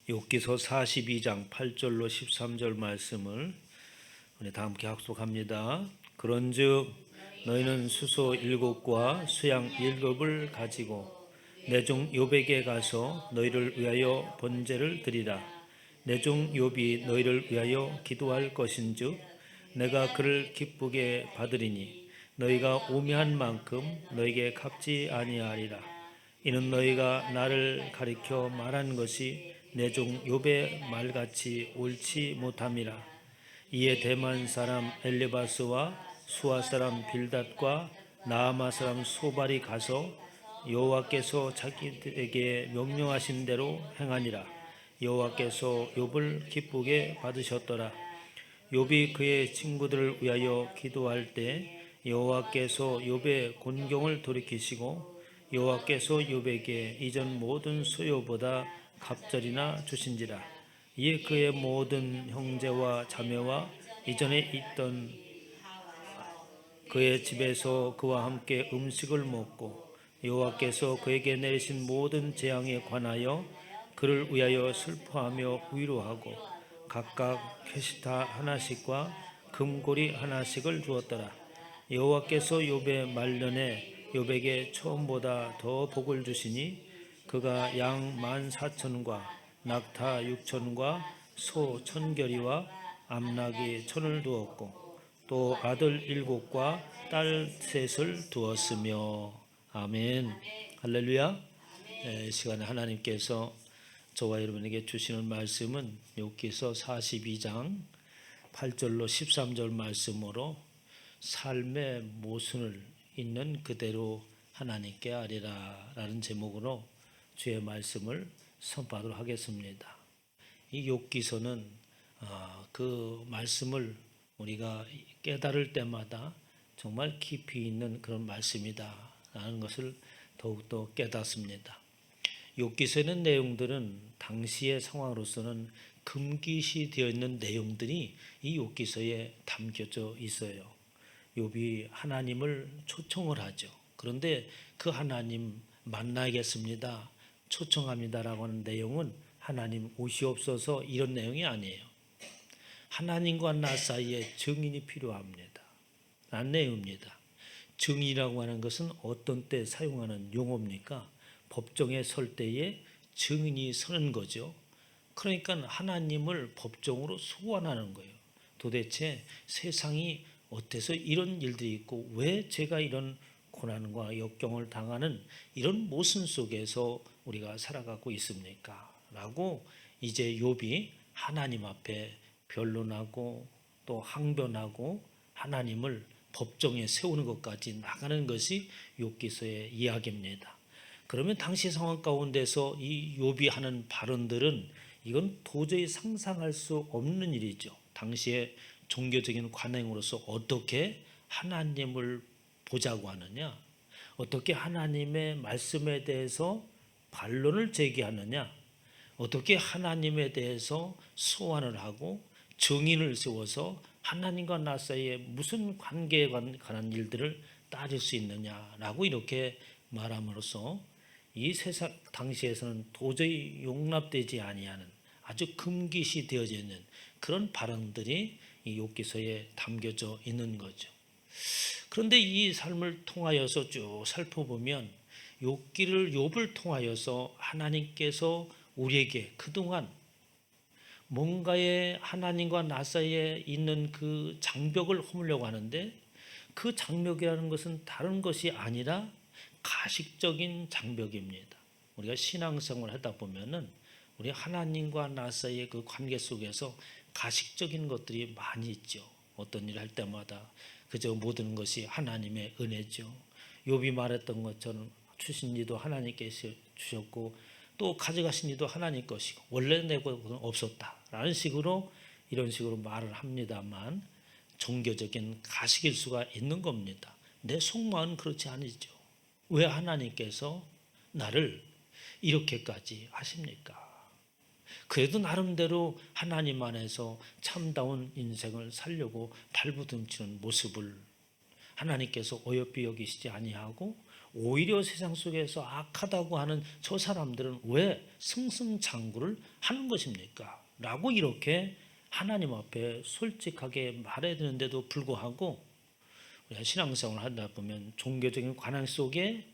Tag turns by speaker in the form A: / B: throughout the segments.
A: 욥기서 42장 8절로 13절 말씀을 우리 다 함께 학속합니다. 그런즉 너희는 수소 7과 수양 7을 가지고 내 종 욥에게 가서 너희를 위하여 번제를 드리라. 내 종 욥이 너희를 위하여 기도할 것인즉 내가 그를 기쁘게 받으리니 너희가 오매한 만큼 너희에게 갚지 아니하리라. 이는 너희가 나를 가리켜 말한 것이 내 종 욥의 말같이 옳지 못함이라. 이에 대만 사람 엘리바스와 수아 사람 빌닷과 나아마 사람 소발이 가서 여호와께서 자기들에게 명령하신 대로 행하니라. 여호와께서 욥을 기쁘게 받으셨더라. 욥이 그의 친구들을 위하여 기도할 때 여호와께서 욥의 곤경을 돌이키시고 여호와께서 욥에게 이전 모든 소요보다 갑절이나 주신지라. 이에 그의 모든 형제와 자매와 이전에 있던 그의 집에서 그와 함께 음식을 먹고 여호와께서 그에게 내리신 모든 재앙에 관하여 그를 위하여 슬퍼하며 위로하고 각각 캐시타 하나씩과 금고리 하나씩을 주었더라. 여호와께서 욥의 말년에 욥에게 처음보다 더 복을 주시니 그가 양 14,000과 낙타 6,000과 소 1,000결이와 암나귀 1,000을 두었고 또 아들 7과 딸 3을 두었으며. 아멘. 할렐루야. 시간에 하나님께서 저와 여러분에게 주시는 말씀은 욥기서 42장 8절로 13절 말씀으로 삶의 모순을 있는 그대로 하나님께 아뢰라 라는 제목으로 주의 말씀을 선포하도록 하겠습니다. 이 욥기서는 그 말씀을 우리가 깨달을 때마다 정말 깊이 있는 그런 말씀이다 라는 것을 더욱더 깨닫습니다. 욥기서의 내용들은 당시의 상황으로서는 금기시 되어 있는 내용들이 이 욥기서에 담겨져 있어요. 욥이 하나님을 초청을 하죠. 그런데 그 하나님 만나겠습니다, 초청합니다라고 하는 내용은 하나님 오시옵소서 이런 내용이 아니에요. 하나님과 나 사이에 증인이 필요합니다 라는 내용입니다. 증인이라고 하는 것은 어떤 때 사용하는 용어입니까? 법정에 설 때에 증인이 서는 거죠. 그러니까 하나님을 법정으로 소환하는 거예요. 도대체 세상이 어때서 이런 일들이 있고 왜 제가 이런 고난과 역경을 당하는 이런 모순 속에서 우리가 살아가고 있습니까? 라고 이제 욥이 하나님 앞에 변론하고 또 항변하고 하나님을 법정에 세우는 것까지 나가는 것이 욥기서의 이야기입니다. 그러면 당시 상황 가운데서 이 욥이 하는 발언들은 이건 도저히 상상할 수 없는 일이죠. 당시의 종교적인 관행으로서 어떻게 하나님을 보자고 하느냐, 어떻게 하나님의 말씀에 대해서 반론을 제기하느냐, 어떻게 하나님에 대해서 소환을 하고 증인을 세워서 하나님과 나 사이에 무슨 관계에 관한 일들을 따질 수 있느냐라고 이렇게 말함으로써 이 세상 당시에서는 도저히 용납되지 아니하는 아주 금기시 되어져 있는 그런 발언들이 이 욥기서에 담겨져 있는 거죠. 그런데 이 삶을 통하여서 쭉 살펴보면 욥을 통하여서 하나님께서 우리에게 그동안 뭔가의 하나님과 나 사이에 있는 그 장벽을 허물려고 하는데 그 장벽이라는 것은 다른 것이 아니라 가식적인 장벽입니다. 우리가 신앙생활을 하다 보면은 우리 하나님과 나 사이의 그 관계 속에서 가식적인 것들이 많이 있죠. 어떤 일을 할 때마다 그저 모든 것이 하나님의 은혜죠. 욥이 말했던 것처럼 주신 이도 하나님께서 주셨고 또 가져가신 이도 하나님 것이고 원래 내 것은 없었다라는 식으로 이런 식으로 말을 합니다만 종교적인 가식일 수가 있는 겁니다. 내 속마음은 그렇지 않죠. 왜 하나님께서 나를 이렇게까지 하십니까? 그래도 나름대로 하나님 안에서 참다운 인생을 살려고 발부둥치는 모습을 하나님께서 어여삐 여기시지 아니하고 오히려 세상 속에서 악하다고 하는 저 사람들은 왜 승승장구를 하는 것입니까? 라고 이렇게 하나님 앞에 솔직하게 말해야 되는데도 불구하고 우리가 신앙생활을 하다 보면 종교적인 관행 속에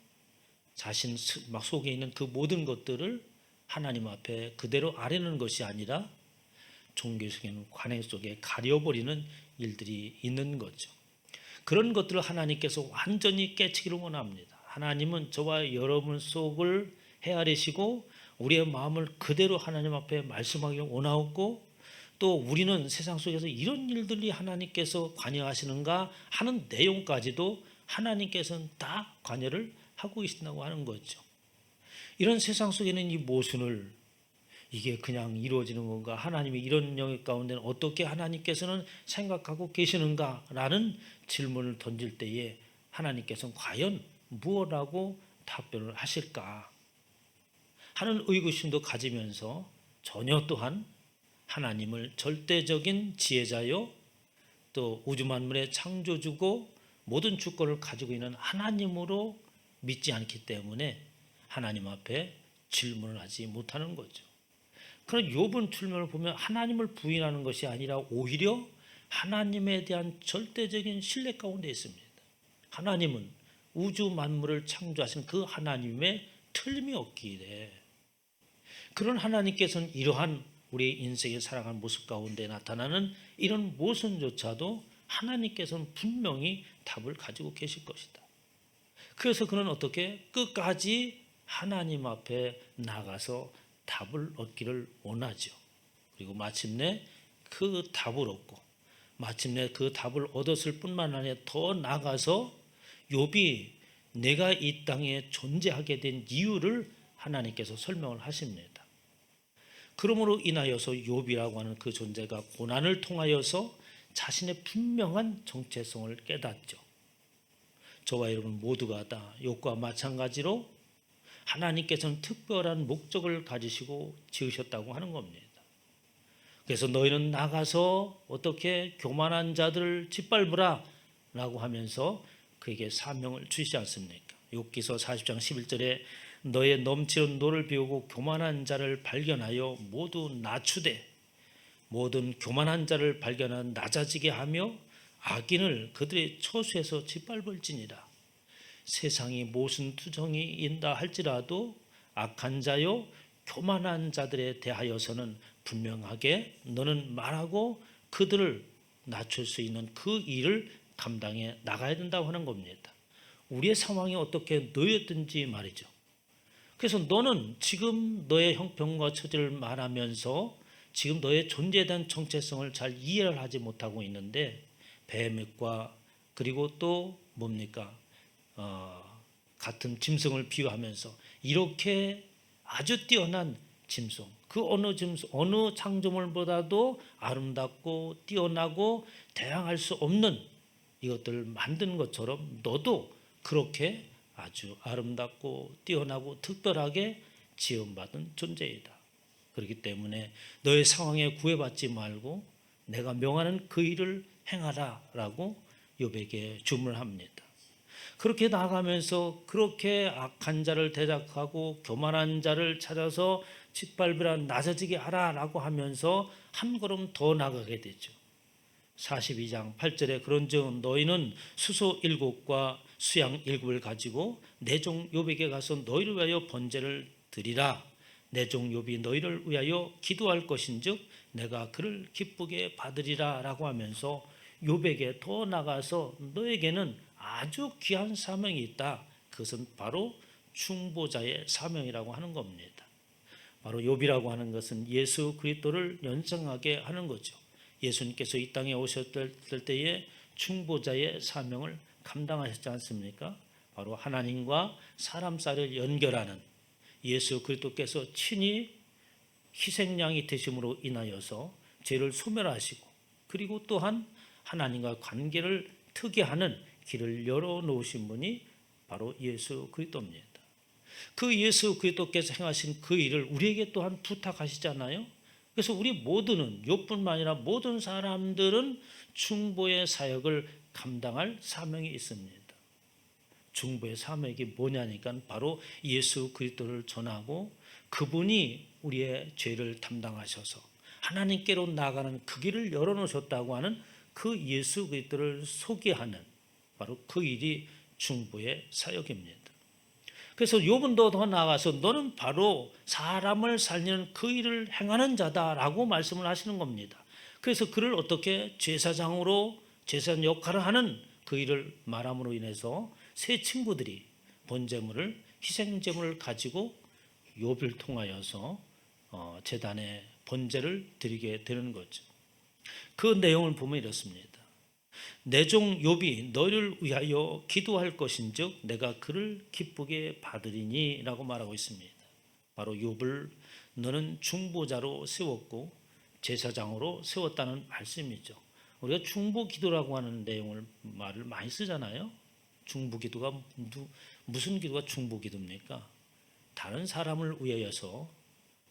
A: 자신 막 속에 있는 그 모든 것들을 하나님 앞에 그대로 아뢰는 것이 아니라 종교적인 관행 속에 가려버리는 일들이 있는 거죠. 그런 것들을 하나님께서 완전히 깨치기를 원합니다. 하나님은 저와 여러분 속을 헤아리시고 우리의 마음을 그대로 하나님 앞에 말씀하기를 원하고, 또 우리는 세상 속에서 이런 일들이 하나님께서 관여하시는가 하는 내용까지도 하나님께서는 다 관여를 하고 계신다고 하는 거죠. 이런 세상 속에는 이 모순을, 이게 그냥 이루어지는 건가, 하나님이 이런 영역 가운데는 어떻게 하나님께서는 생각하고 계시는가라는 질문을 던질 때에 하나님께서는 과연 무엇라고 답변을 하실까 하는 의구심도 가지면서 전혀 또한 하나님을 절대적인 지혜자요 또 우주 만물의 창조주고 모든 주권을 가지고 있는 하나님으로 믿지 않기 때문에 하나님 앞에 질문을 하지 못하는 거죠. 그런 욥은 출면을 보면 하나님을 부인하는 것이 아니라 오히려 하나님에 대한 절대적인 신뢰 가운데 있습니다. 하나님은 우주 만물을 창조하신 그 하나님의 틀림이 없기에, 그런 하나님께서는 이러한 우리의 인생에 살아가는 모습 가운데 나타나는 이런 모순조차도 하나님께서는 분명히 답을 가지고 계실 것이다. 그래서 그는 어떻게 끝까지 하나님 앞에 나가서 답을 얻기를 원하죠. 그리고 마침내 그 답을 얻고, 마침내 그 답을 얻었을 뿐만 아니라 더 나아가서 욥이 내가 이 땅에 존재하게 된 이유를 하나님께서 설명을 하십니다. 그러므로 인하여서 욥이라고 하는 그 존재가 고난을 통하여서 자신의 분명한 정체성을 깨닫죠. 저와 여러분 모두가 다 욥과 마찬가지로 하나님께서는 특별한 목적을 가지시고 지으셨다고 하는 겁니다. 그래서 너희는 나가서 어떻게 교만한 자들을 짓밟으라 라고 하면서 그에게 사명을 주시지 않습니까? 욥기서 40장 11절에 너의 넘치는 노를 비우고 교만한 자를 발견하여 모두 낮추되 모든 교만한 자를 발견하여 낮아지게 하며 악인을 그들의 처수에서 짓밟을지니라. 세상이 모순투정이 인다 할지라도 악한 자요 교만한 자들에 대하여서는 분명하게 너는 말하고 그들을 낮출 수 있는 그 일을 감당해 나가야 된다고 하는 겁니다. 우리의 상황이 어떻게 놓였든지 말이죠. 그래서 너는 지금 너의 형편과 처지를 말하면서 지금 너의 존재에 대한 정체성을 잘 이해를 하지 못하고 있는데, 뱀과 그리고 또 뭡니까? 같은 짐승을 비유하면서 이렇게 아주 뛰어난 짐승, 그 어느 짐승, 어느 창조물보다도 아름답고 뛰어나고 대항할 수 없는 이것들을 만든 것처럼 너도 그렇게 아주 아름답고 뛰어나고 특별하게 지음받은 존재이다. 그렇기 때문에 너의 상황에 구애받지 말고 내가 명하는 그 일을 행하라 라고 욥에게 주문을 합니다. 그렇게 나가면서 그렇게 악한 자를 대적하고 교만한 자를 찾아서 짓밟으라, 낮아지게 하라라고 하면서 한 걸음 더 나가게 되죠. 42장 8절에 그런즉 너희는 수소 7과 수양 7을 가지고 내 종 욥에게 가서 너희를 위하여 번제를 드리라. 내 종 욥이 너희를 위하여 기도할 것인즉 내가 그를 기쁘게 받으리라 라고 하면서 욥에게 더 나가서 너에게는 아주 귀한 사명이 있다. 그것은 바로 충보자의 사명이라고 하는 겁니다. 바로 욥이라고 하는 것은 예수 그리스도를 연상하게 하는 거죠. 예수님께서 이 땅에 오셨을 때에 충보자의 사명을 감당하셨지 않습니까? 바로 하나님과 사람 사이를 연결하는 예수 그리스도께서 친히 희생양이 되심으로 인하여서 죄를 소멸하시고, 그리고 또한 하나님과 관계를 트게 하는 길을 열어놓으신 분이 바로 예수 그리스도입니다. 그 예수 그리스도께서 행하신 그 일을 우리에게 또한 부탁하시잖아요. 그래서 우리 모두는, 욥뿐만 아니라 모든 사람들은 충보의 사역을 감당할 사명이 있습니다. 중보의 사명이 뭐냐니까 바로 예수 그리스도를 전하고 그분이 우리의 죄를 담당하셔서 하나님께로 나아가는 그 길을 열어놓으셨다고 하는 그 예수 그리스도를 소개하는 바로 그 일이 중보의 사역입니다. 그래서 욥은 더 나아가서 너는 바로 사람을 살리는 그 일을 행하는 자다라고 말씀을 하시는 겁니다. 그래서 그를 어떻게 제사장으로 제사장 역할을 하는 그 일을 말함으로 인해서 세 친구들이 번제물을 희생제물을 가지고 욥을 통하여서 제단에 번제를 드리게 되는 거죠. 그 내용을 보면 이렇습니다. 내 종 욥이 너를 위하여 기도할 것인즉 내가 그를 기쁘게 받으리니라고 말하고 있습니다. 바로 욥을 너는 중보자로 세웠고 제사장으로 세웠다는 말씀이죠. 우리가 중보 기도라고 하는 내용을 말을 많이 쓰잖아요. 중보 기도가 무슨 기도가 중보 기도입니까? 다른 사람을 위하여서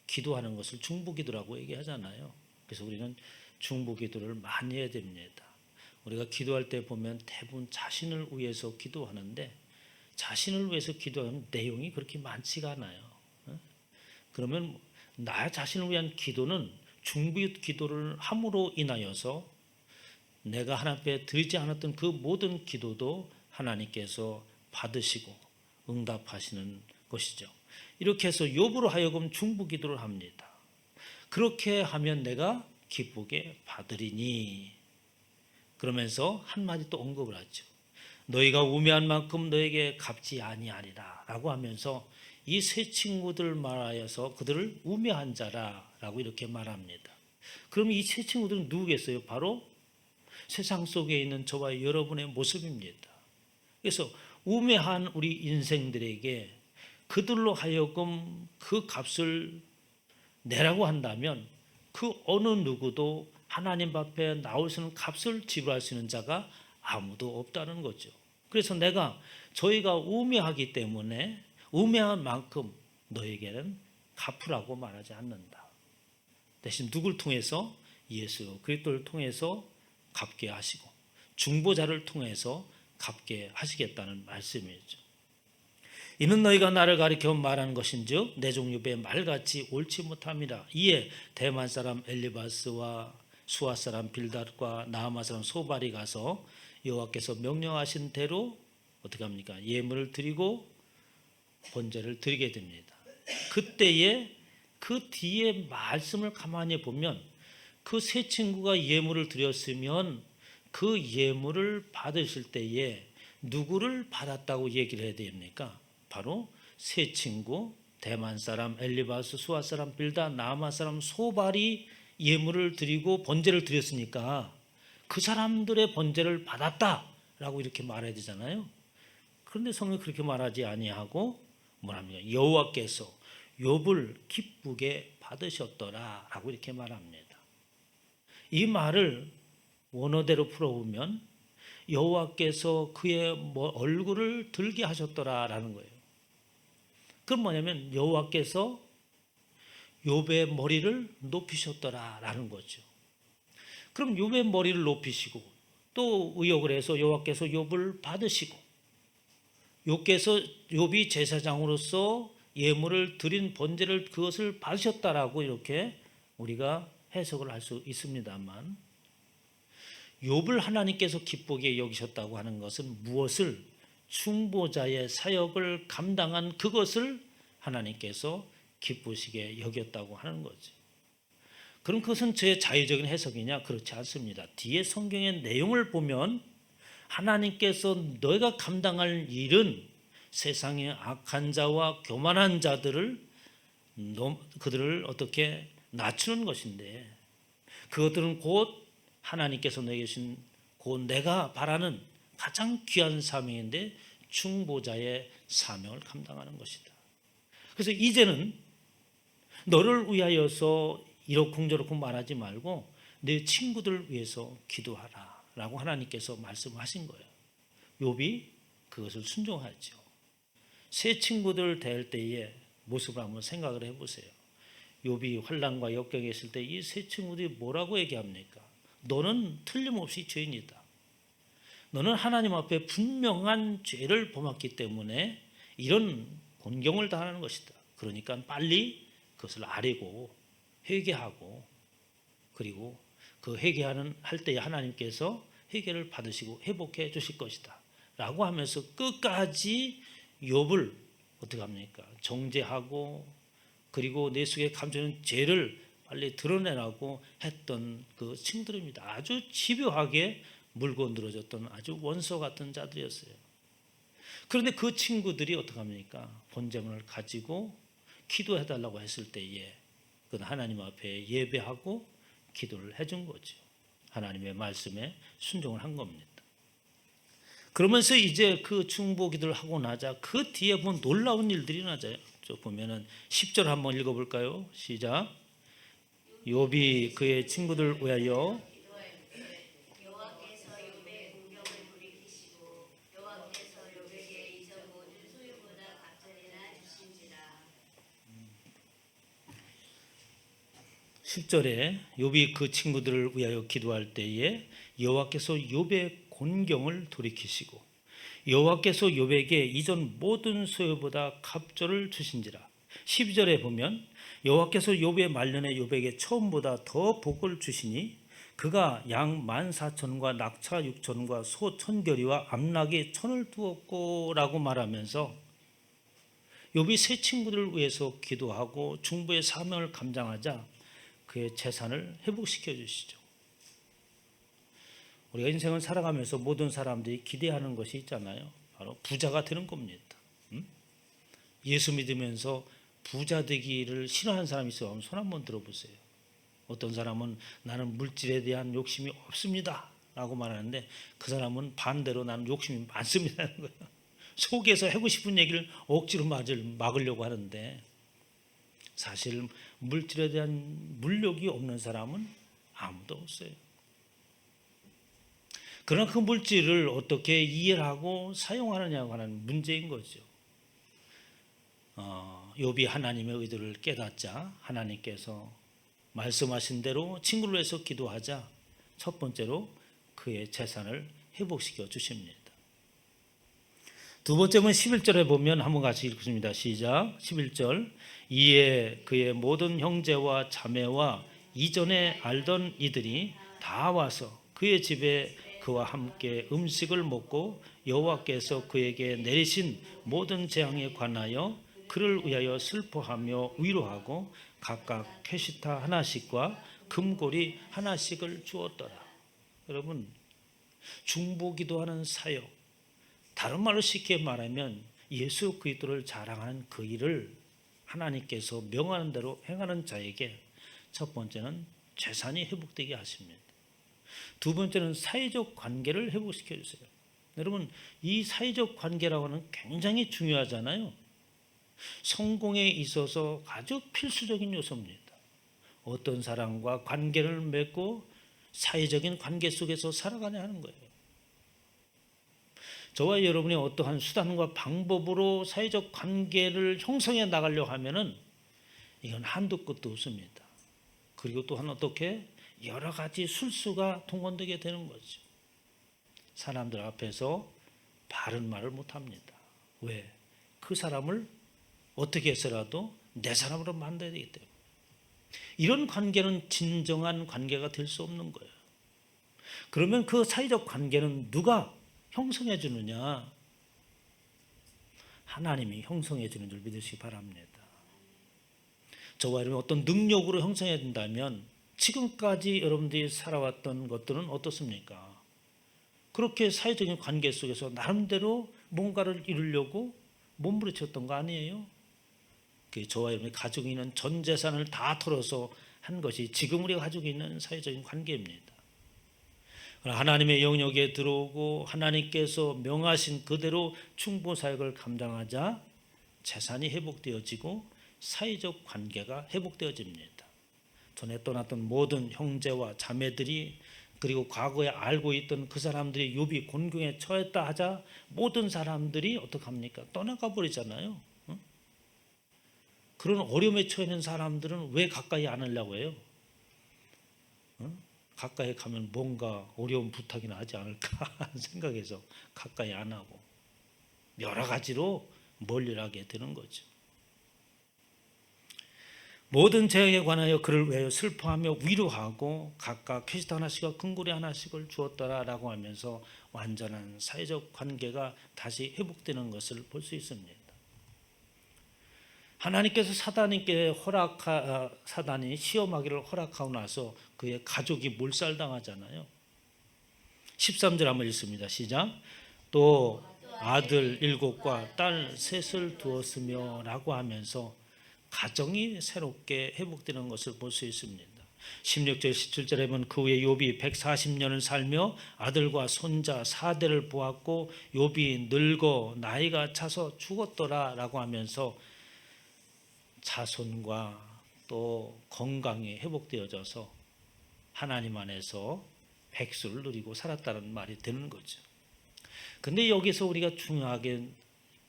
A: 기도하는 것을 중보 기도라고 얘기하잖아요. 그래서 우리는 중보 기도를 많이 해야 됩니다. 우리가 기도할 때 보면 대부분 자신을 위해서 기도하는데 자신을 위해서 기도하는 내용이 그렇게 많지가 않아요. 그러면 나 자신을 위한 기도는 중보 기도를 함으로 인하여서 내가 하나님 앞에 드리지 않았던 그 모든 기도도 하나님께서 받으시고 응답하시는 것이죠. 이렇게 해서 욥으로 하여금 중보 기도를 합니다. 그렇게 하면 내가 기쁘게 받으리니 그러면서 한마디 또 언급을 하죠. 너희가 우매한 만큼 너에게 갚지 아니하리라 라고 하면서 이 세 친구들 말하여서 그들을 우매한 자라라고 이렇게 말합니다. 그럼 이 세 친구들은 누구겠어요? 바로 세상 속에 있는 저와 여러분의 모습입니다. 그래서 우매한 우리 인생들에게 그들로 하여금 그 값을 내라고 한다면 그 어느 누구도 하나님 앞에 나올 수 있는 값을 지불할 수 있는 자가 아무도 없다는 거죠. 그래서 저희가 우매하기 때문에 우매한 만큼 너에게는 갚으라고 말하지 않는다. 대신 누굴 통해서? 예수 그리스도를 통해서 갚게 하시고 중보자를 통해서 갚게 하시겠다는 말씀이죠. 이는 너희가 나를 가리켜 말하는 것인즉 내 종 욥의 말같이 옳지 못함이라. 이에 대만 사람 엘리바스와 수아 사람 빌닷과 나아마 사람 소발이 가서 여호와께서 명령하신 대로 어떻게 합니까? 예물을 드리고 번제를 드리게 됩니다. 그때에 그 뒤에 말씀을 가만히 보면 그 세 친구가 예물을 드렸으면 그 예물을 받으실 때에 누구를 받았다고 얘기를 해야 됩니까? 바로 세 친구 대만 사람 엘리바스 수아 사람 빌닷 나아마 사람 소발이 예물을 드리고 번제를 드렸으니까 그 사람들의 번제를 받았다라고 이렇게 말해야 되잖아요. 그런데 성경이 그렇게 말하지 아니하고 뭐랍니까? 여호와께서 욥을 기쁘게 받으셨더라라고 이렇게 말합니다. 이 말을 원어대로 풀어보면 여호와께서 그의 얼굴을 들게 하셨더라라는 거예요. 그건 뭐냐면 여호와께서 욥의 머리를 높이셨더라라는 거죠. 그럼 욥의 머리를 높이시고 또 의역을 해서 여호와께서 욥을 받으시고 욥이 제사장으로서 예물을 드린 번제를 그것을 받으셨다라고 이렇게 우리가 해석을 할 수 있습니다만 욥을 하나님께서 기쁘게 여기셨다고 하는 것은 무엇을? 중보자의 사역을 감당한 그것을 하나님께서 기쁘시게 여겼다고 하는 거지. 그럼 그것은 제 자의적인 해석이냐? 그렇지 않습니다. 뒤에 성경의 내용을 보면 하나님께서 너희가 감당할 일은 세상의 악한 자와 교만한 자들을 그들을 어떻게 낮추는 것인데 그것들은 곧 하나님께서 내게 주신 곧 내가 바라는 가장 귀한 사명인데 중보자의 사명을 감당하는 것이다. 그래서 이제는 너를 위하여서 이러쿵저러쿵 말하지 말고 내 친구들을 위해서 기도하라 라고 하나님께서 말씀하신 거예요. 욥이 그것을 순종하죠. 세 친구들 대할 때의 모습을 한번 생각을 해보세요. 욥이 환난과 역경에 있을 때 이 세 친구들이 뭐라고 얘기합니까? 너는 틀림없이 죄인이다. 너는 하나님 앞에 분명한 죄를 범했기 때문에 이런 곤경을 당하는 것이다. 그러니까 빨리 그것을 아뢰고 회개하고, 그리고 그 회개하는 할 때에 하나님께서 회개를 받으시고 회복해 주실 것이다 라고 하면서 끝까지 욥을 어떻게 합니까? 정죄하고, 그리고 내 속에 감추는 죄를 빨리 드러내라고 했던 그 친구들입니다. 아주 집요하게 물고 늘어졌던 아주 원수 같은 자들이었어요. 그런데 그 친구들이 어떻게 합니까? 본제문을 가지고 기도해달라고 했을 때에 그건 하나님 앞에 예배하고 기도를 해준 거죠. 하나님의 말씀에 순종을 한 겁니다. 그러면서 이제 그 중보 기도를 하고 나자 그 뒤에 보면 놀라운 일들이 일어나죠. 저 보면은 10절 한번 읽어볼까요? 시작. 욥이 그의 친구들 위하여
B: 여호와께서 욥의 공경을 돌이키시고 여호와께서 욥에게 이전 모든 소유보다 갑절이나 주신지라.
A: 10절에 욥이 그 친구들을 위하여 기도할 때에 여호와께서 욥의 곤경을 돌이키시고 여호와께서 욥에게 이전 모든 소유보다 갑절을 주신지라. 12절에 보면 여호와께서 욥의 말년에 욥에게 처음보다 더 복을 주시니 그가 양 14,000과 낙차 6,000과 소 1,000결이와 암낙이 1,000을 두었고 라고 말하면서 욥이 세 친구들을 위해서 기도하고 중보의 사명을 감당하자 그의 재산을 회복시켜 주시죠. 우리가 인생을 살아가면서 모든 사람들이 기대하는 것이 있잖아요. 바로 부자가 되는 겁니다. 예수 믿으면서 부자 되기를 싫어하는 사람이 있으면 손 한번 들어보세요. 어떤 사람은 나는 물질에 대한 욕심이 없습니다 라고 말하는데 그 사람은 반대로 나는 욕심이 많습니다 하는 거예요. 속에서 하고 싶은 얘기를 억지로 막으려고 하는데 사실 물질에 대한 물욕이 없는 사람은 아무도 없어요. 그러나 그 물질을 어떻게 이해하고 사용하느냐고 하는 문제인 거죠. 욥이 하나님의 의도를 깨닫자 하나님께서 말씀하신 대로 친구를 위해서 기도하자 첫 번째로 그의 재산을 회복시켜 주십니다. 두 번째는 11절에 보면 한번 같이 읽습니다. 시작. 11절. 이에 그의 모든 형제와 자매와 이전에 알던 이들이 다 와서 그의 집에 그와 함께 음식을 먹고 여호와께서 그에게 내리신 모든 재앙에 관하여 그를 위하여 슬퍼하며 위로하고 각각 캐시타 하나씩과 금고리 하나씩을 주었더라. 여러분, 중보기도하는 사역, 다른 말로 쉽게 말하면 예수 그리스도를 자랑하는 그 일을 하나님께서 명하는 대로 행하는 자에게 첫 번째는 재산이 회복되게 하십니다. 두 번째는 사회적 관계를 회복시켜 주세요. 여러분, 이 사회적 관계라고 하는 굉장히 중요하잖아요. 성공에 있어서 아주 필수적인 요소입니다. 어떤 사람과 관계를 맺고 사회적인 관계 속에서 살아가냐 하는 거예요. 저와 여러분이 어떠한 수단과 방법으로 사회적 관계를 형성해 나가려고 하면은 이건 한도 끝도 없습니다. 그리고 또한 어떻게 여러 가지 술수가 동원되게 되는 거죠. 사람들 앞에서 바른 말을 못합니다. 왜? 그 사람을 어떻게 해서라도 내 사람으로 만들어야 되기 때문에. 이런 관계는 진정한 관계가 될 수 없는 거예요. 그러면 그 사회적 관계는 누가 형성해 주느냐? 하나님이 형성해 주는 줄 믿으시기 바랍니다. 저와 여러분 어떤 능력으로 형성해 준다면 지금까지 여러분들이 살아왔던 것들은 어떻습니까? 그렇게 사회적인 관계 속에서 나름대로 뭔가를 이루려고 몸부림쳤던 거 아니에요? 저와 여러분이 가지고 있는 전 재산을 다 털어서 한 것이 지금 우리가 가지고 있는 사회적인 관계입니다. 하나님의 영역에 들어오고 하나님께서 명하신 그대로 충보 사역을 감당하자 재산이 회복되어지고 사회적 관계가 회복되어집니다. 전에 떠났던 모든 형제와 자매들이 그리고 과거에 알고 있던 그 사람들이 욥이 곤경에 처했다 하자 모든 사람들이 어떡합니까? 떠나가 버리잖아요. 그런 어려움에 처해 있는 사람들은 왜 가까이 안 하려고 해요? 가까이 가면 뭔가 어려운 부탁이나 하지 않을까 하는 생각에서 가까이 안 하고 여러 가지로 멀리하게 되는 거죠. 모든 재앙에 관하여 그를 위하여 슬퍼하며 위로하고 각각 퀘스트 하나씩과 금고리 하나씩을 주었더라라고 하면서 완전한 사회적 관계가 다시 회복되는 것을 볼 수 있습니다. 하나님께서 사단이 시험하기를 허락하고 나서 그의 가족이 몰살당하잖아요. 13절 한번 읽습니다. 시작. 또 아들 7과 딸 3을 두었으며 라고 하면서 가정이 새롭게 회복되는 것을 볼 수 있습니다. 16절 17절에 보면 그 후에 욥이 140년을 살며 아들과 손자 4대를 보았고 욥이 늙어 나이가 차서 죽었더라 라고 하면서 자손과 또 건강이 회복되어져서 하나님 안에서 백수를 누리고 살았다는 말이 되는 거죠. 근데 여기서 우리가 중요하게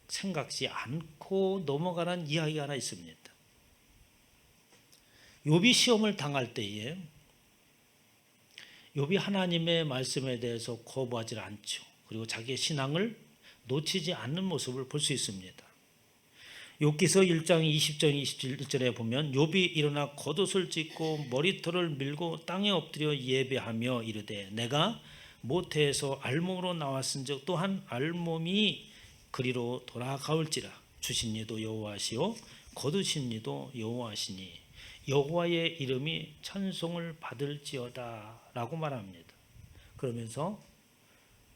A: 생각지 않고 넘어가는 이야기가 하나 있습니다. 욥이 시험을 당할 때에 욥이 하나님의 말씀에 대해서 거부하지 않죠. 그리고 자기의 신앙을 놓치지 않는 모습을 볼 수 있습니다. 욥기서 1장 20절 21절에 보면 욥이 일어나 겉옷을 찢고 머리털을 밀고 땅에 엎드려 예배하며 이르되 내가 모태에서 알몸으로 나왔은즉 또한 알몸이 그리로 돌아가올지라. 주신 이도 여호와시요 거두신 이도 여호와시니 여호와의 이름이 찬송을 받을지어다 라고 말합니다. 그러면서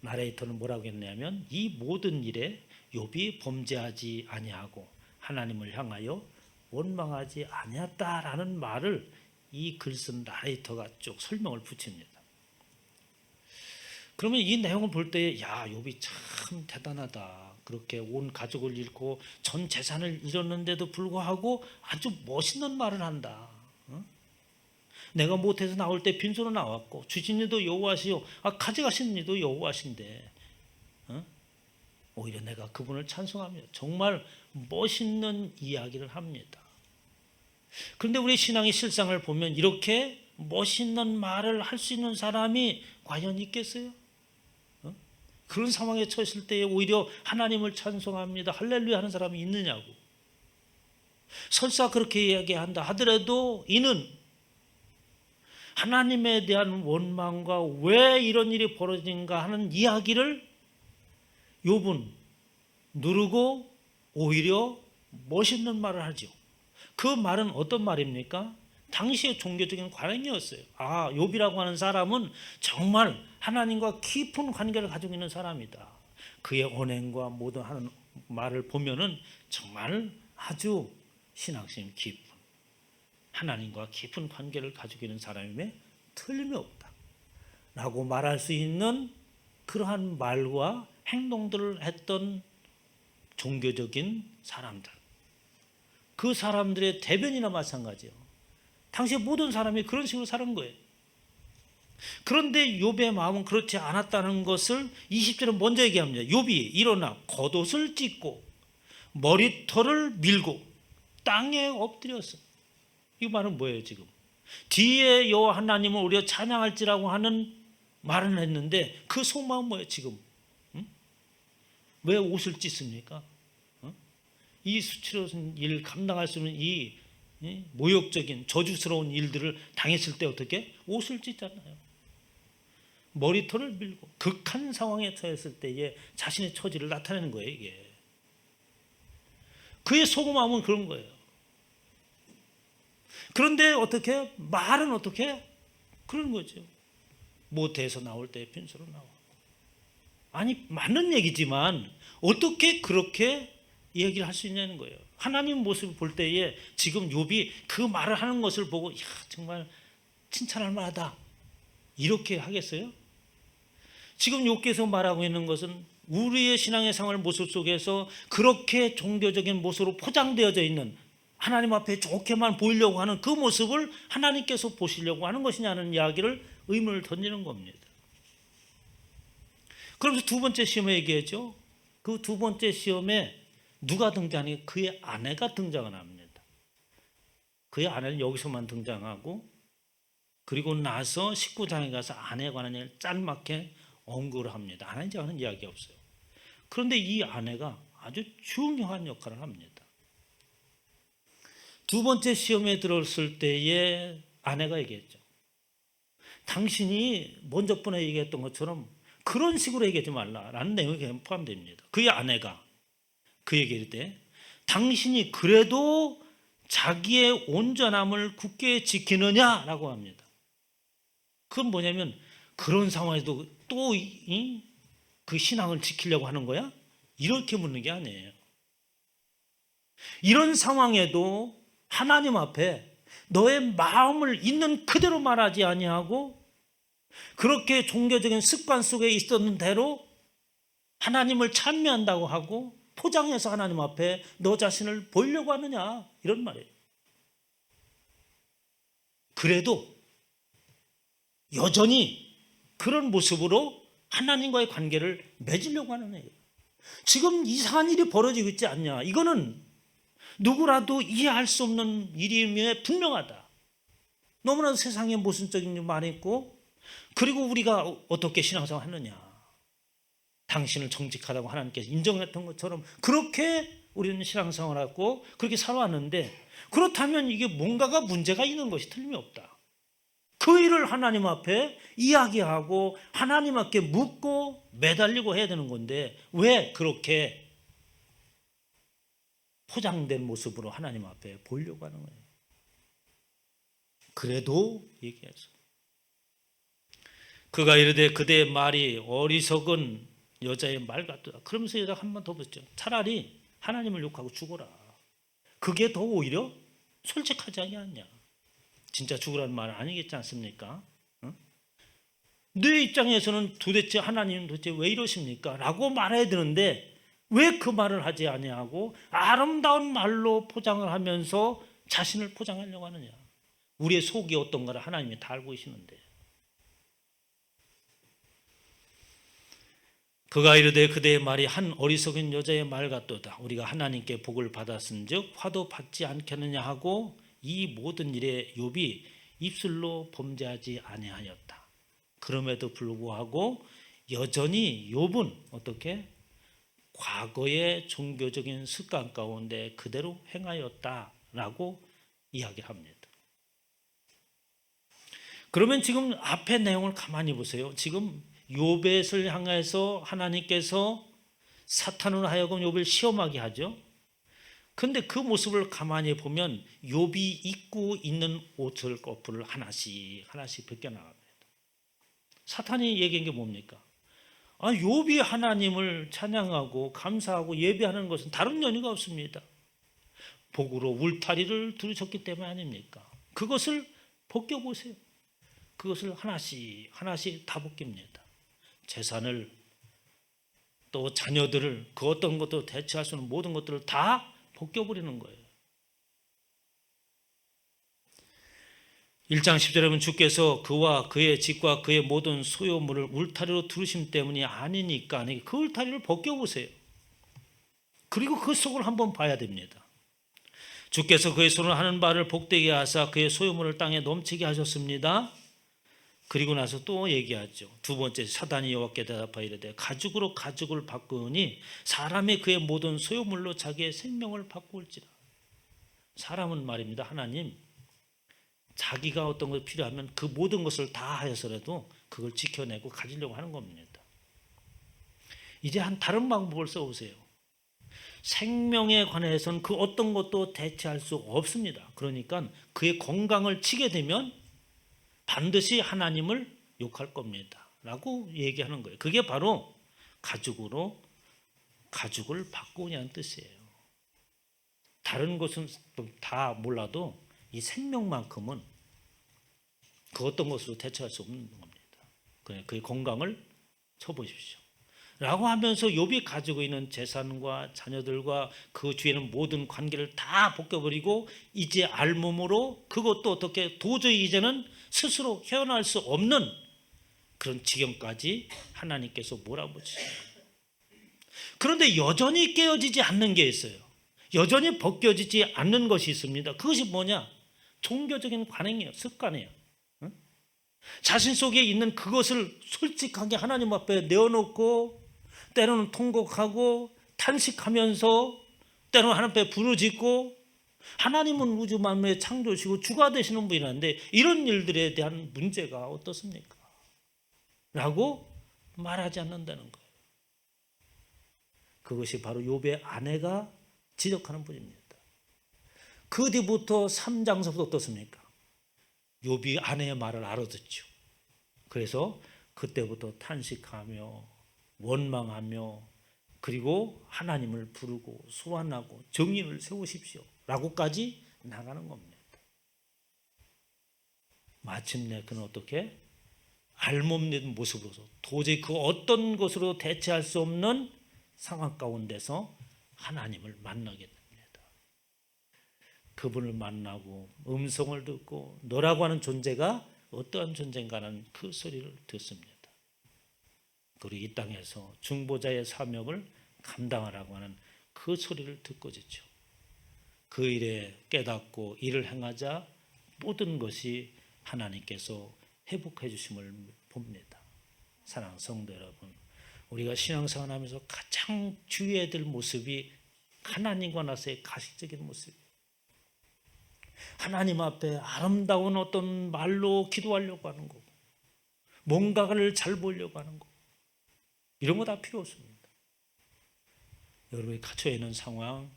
A: 나레이터는 뭐라고 했냐면 이 모든 일에 욥이 범죄하지 아니하고 하나님을 향하여 원망하지 아니했다라는 말을 이 글 쓴 나레이터가 쭉 설명을 붙입니다. 그러면 이 내용을 볼 때 야, 욥이 참 대단하다. 그렇게 온 가족을 잃고 전 재산을 잃었는데도 불구하고 아주 멋있는 말을 한다. 내가 못해서 나올 때 빈손으로 나왔고 주신 이도 여호와시요 가져가신 이도 여호와신데 오히려 내가 그분을 찬송합니다. 정말 멋있는 이야기를 합니다. 그런데 우리 신앙의 실상을 보면 이렇게 멋있는 말을 할 수 있는 사람이 과연 있겠어요? 그런 상황에 처했을 때에 오히려 하나님을 찬송합니다. 할렐루야 하는 사람이 있느냐고. 설사 그렇게 이야기한다 하더라도 이는 하나님에 대한 원망과 왜 이런 일이 벌어진가 하는 이야기를 욥은 누르고 오히려 멋있는 말을 하죠. 그 말은 어떤 말입니까? 당시의 종교적인 관행이었어요. 욥이라고 하는 사람은 정말 하나님과 깊은 관계를 가지고 있는 사람이다. 그의 언행과 모든 하는 말을 보면은 정말 아주 신앙심 깊은 하나님과 깊은 관계를 가지고 있는 사람임에 틀림이 없다 라고 말할 수 있는 그러한 말과 행동들을 했던 종교적인 사람들, 그 사람들의 대변이나 마찬가지예요. 당시 모든 사람이 그런 식으로 사는 거예요. 그런데 욥의 마음은 그렇지 않았다는 것을 20절은 먼저 얘기합니다. 욥이 일어나 겉옷을 찢고 머리털을 밀고 땅에 엎드렸어. 이 말은 뭐예요 지금? 뒤에 여호와 하나님을 우리가 찬양할지라고 하는 말은 했는데 그 속마음은 뭐예요 지금? 왜 옷을 찢습니까? 이 수치스러운 일 감당할 수 있는 이 모욕적인 저주스러운 일들을 당했을 때 어떻게? 옷을 찢잖아요. 머리털을 밀고 극한 상황에 처했을 때에 자신의 처지를 나타내는 거예요 이게. 그의 속마음은 그런 거예요. 그런데 어떻게? 말은 어떻게? 그런 거죠. 모태에서 나올 때 빈소로 나와. 아니 맞는 얘기지만 어떻게 그렇게 얘기를 할 수 있냐는 거예요. 하나님 모습을 볼 때에 지금 욥이 그 말을 하는 것을 보고 야 정말 칭찬할 만하다 이렇게 하겠어요? 지금 욥께서 말하고 있는 것은 우리의 신앙의 생활 모습 속에서 그렇게 종교적인 모습으로 포장되어져 있는 하나님 앞에 좋게만 보이려고 하는 그 모습을 하나님께서 보시려고 하는 것이냐는 이야기를 의문을 던지는 겁니다. 그러면서 두 번째 시험에 얘기했죠. 그 두 번째 시험에 누가 등장하니? 그의 아내가 등장을 합니다. 그의 아내는 여기서만 등장하고 그리고 나서 19장에 가서 아내에 관한 일을 짤막하게 언급을 합니다. 아내에 관한 이야기 없어요. 그런데 이 아내가 아주 중요한 역할을 합니다. 두 번째 시험에 들어왔을 때에 아내가 얘기했죠. 당신이 먼저 번에 얘기했던 것처럼 그런 식으로 얘기하지 말라라는 내용이 포함됩니다. 그의 아내가 그에게 이르되 당신이 그래도 자기의 온전함을 굳게 지키느냐라고 합니다. 그건 뭐냐면 그런 상황에도 또 그 신앙을 지키려고 하는 거야? 이렇게 묻는 게 아니에요. 이런 상황에도 하나님 앞에 너의 마음을 있는 그대로 말하지 아니하고 그렇게 종교적인 습관 속에 있었던 대로 하나님을 찬미한다고 하고 포장해서 하나님 앞에 너 자신을 보이려고 하느냐 이런 말이에요. 그래도 여전히 그런 모습으로 하나님과의 관계를 맺으려고 하는 거예요. 지금 이상한 일이 벌어지고 있지 않냐. 이거는 누구라도 이해할 수 없는 일임에 분명하다. 너무나도 세상에 모순적인 일 많이 있고 그리고 우리가 어떻게 신앙생활 하느냐. 당신을 정직하다고 하나님께서 인정했던 것처럼 그렇게 우리는 신앙생활하고 그렇게 살아왔는데 그렇다면 이게 뭔가가 문제가 있는 것이 틀림이 없다. 그 일을 하나님 앞에 이야기하고 하나님 앞에 묻고 매달리고 해야 되는 건데 왜 그렇게 포장된 모습으로 하나님 앞에 보이려고 하는 거예요. 그래도 얘기해서 그가 이르되 그대의 말이 어리석은 여자의 말 같도다. 그러면서 여자가 한 번 더 붙죠. 차라리 하나님을 욕하고 죽어라. 그게 더 오히려 솔직하지 않냐. 진짜 죽으라는 말은 아니겠지 않습니까? 내 입장에서는 도대체 하나님은 도대체 왜 이러십니까? 라고 말해야 되는데 왜 그 말을 하지 아니하고 아름다운 말로 포장을 하면서 자신을 포장하려고 하느냐. 우리의 속이 어떤가를 하나님이 다 알고 계시는데 그가 이르되 그대의 말이 한 어리석은 여자의 말 같도다. 우리가 하나님께 복을 받았은즉 화도 받지 않겠느냐 하고 이 모든 일에 욥이 입술로 범죄하지 아니하였다. 그럼에도 불구하고 여전히 욥은 어떻게 과거의 종교적인 습관 가운데 그대로 행하였다라고 이야기합니다. 그러면 지금 앞의 내용을 가만히 보세요. 지금 욥을 향해서 하나님께서 사탄으로 하여금 욥을 시험하게 하죠. 그런데 그 모습을 가만히 보면 욥이 입고 있는 옷을 거풀을 하나씩 벗겨나갑니다. 사탄이 얘기한 게 뭡니까? 욥이 하나님을 찬양하고 감사하고 예배하는 것은 다른 연유가 없습니다. 복으로 울타리를 두르셨기 때문에 아닙니까? 그것을 벗겨보세요. 그것을 하나씩 다 벗깁니다. 재산을 또 자녀들을 그 어떤 것도 대체할 수 없는 모든 것들을 다 벗겨버리는 거예요. 1장 10절에 보면 주께서 그와 그의 집과 그의 모든 소유물을 울타리로 두르심 때문이 아니니까 그 울타리를 벗겨보세요. 그리고 그 속을 한번 봐야 됩니다. 주께서 그의 손을 하는 바를 복되게 하사 그의 소유물을 땅에 넘치게 하셨습니다. 그리고 나서 또 얘기하죠. 두 번째 사단이 여호와께 대답하여 이르되 가죽으로 가죽을 바꾸니 사람이 그의 모든 소유물로 자기의 생명을 바꿀지라. 사람은 말입니다. 하나님 자기가 어떤 것이 필요하면 그 모든 것을 다 하여서라도 그걸 지켜내고 가지려고 하는 겁니다. 이제 한 다른 방법을 써보세요. 생명에 관해서는 그 어떤 것도 대체할 수 없습니다. 그러니까 그의 건강을 치게 되면 반드시 하나님을 욕할 겁니다. 라고 얘기하는 거예요. 그게 바로 가죽으로 가죽을 바꾸냐는 뜻이에요. 다른 것은 다 몰라도 이 생명만큼은 그 어떤 것으로 대체할 수 없는 겁니다. 그의 건강을 쳐보십시오. 라고 하면서 욥이 가지고 있는 재산과 자녀들과 그 뒤에는 모든 관계를 다 벗겨버리고 이제 알몸으로 그것도 어떻게 도저히 이제는 스스로 헤어날 수 없는 그런 지경까지 하나님께서 몰아붙이십니다. 그런데 여전히 깨어지지 않는 게 있어요. 여전히 벗겨지지 않는 것이 있습니다. 그것이 뭐냐? 종교적인 관행이에요. 습관이에요. 자신 속에 있는 그것을 솔직하게 하나님 앞에 내어놓고 때로는 통곡하고 탄식하면서 때로는 하나님 앞에 부르짖고 하나님은 우주 만물의 창조시고 주가 되시는 분이라는데 이런 일들에 대한 문제가 어떻습니까? 라고 말하지 않는다는 거예요. 그것이 바로 욥의 아내가 지적하는 분입니다. 그 뒤부터 3장서부터 어떻습니까? 욥이 아내의 말을 알아듣죠. 그래서 그때부터 탄식하며 원망하며 그리고 하나님을 부르고 소환하고 정인을 세우십시오 라고까지 나가는 겁니다. 마침내 그는 어떻게? 알몸된 모습으로서 도저히 그 어떤 것으로 대체할 수 없는 상황 가운데서 하나님을 만나게 됩니다. 그분을 만나고 음성을 듣고 너라고 하는 존재가 어떠한 존재인가는 그 소리를 듣습니다. 그리고 이 땅에서 중보자의 사명을 감당하라고 하는 그 소리를 듣고 지죠. 그 일에 깨닫고 일을 행하자 모든 것이 하나님께서 회복해 주심을 봅니다. 사랑하는 성도 여러분, 우리가 신앙생활하면서 가장 주의해야 될 모습이 하나님과 나서의 가식적인 모습이에요. 하나님 앞에 아름다운 어떤 말로 기도하려고 하는 거고 뭔가를 잘 보려고 하는 거고 이런 거 다 필요 없습니다. 여러분이 갇혀 있는 상황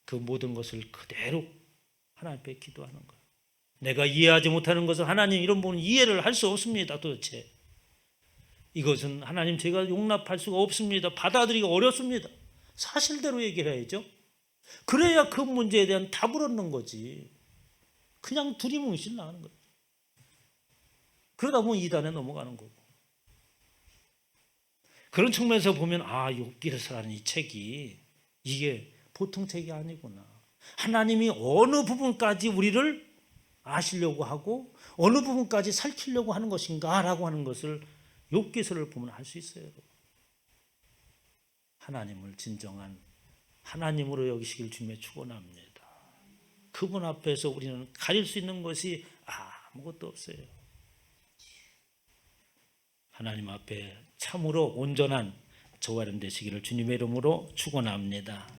A: 그 모든 것을 그대로 하나님 앞에 기도하는 거예요. 내가 이해하지 못하는 것은 하나님 이런 부분 이해를 할 수 없습니다. 도대체 이것은 하나님 제가 용납할 수가 없습니다. 받아들이기 어렵습니다. 사실대로 얘기를 해야죠. 그래야 그 문제에 대한 답을 얻는 거지. 그냥 두리뭉실 나가는 거예요. 그러다 보면 이단에 넘어가는 거고. 그런 측면에서 보면 욥기서라는 이 책이 이게 보통 책이 아니구나. 하나님이 어느 부분까지 우리를 아시려고 하고 어느 부분까지 살피려고 하는 것인가라고 하는 것을 욥기서를 보면 알 수 있어요. 하나님을 진정한 하나님으로 여기시길 주님의 축원합니다. 그분 앞에서 우리는 가릴 수 있는 것이 아무것도 없어요. 하나님 앞에 참으로 온전한 저와 여러분 되시기를 주님의 이름으로 축원합니다.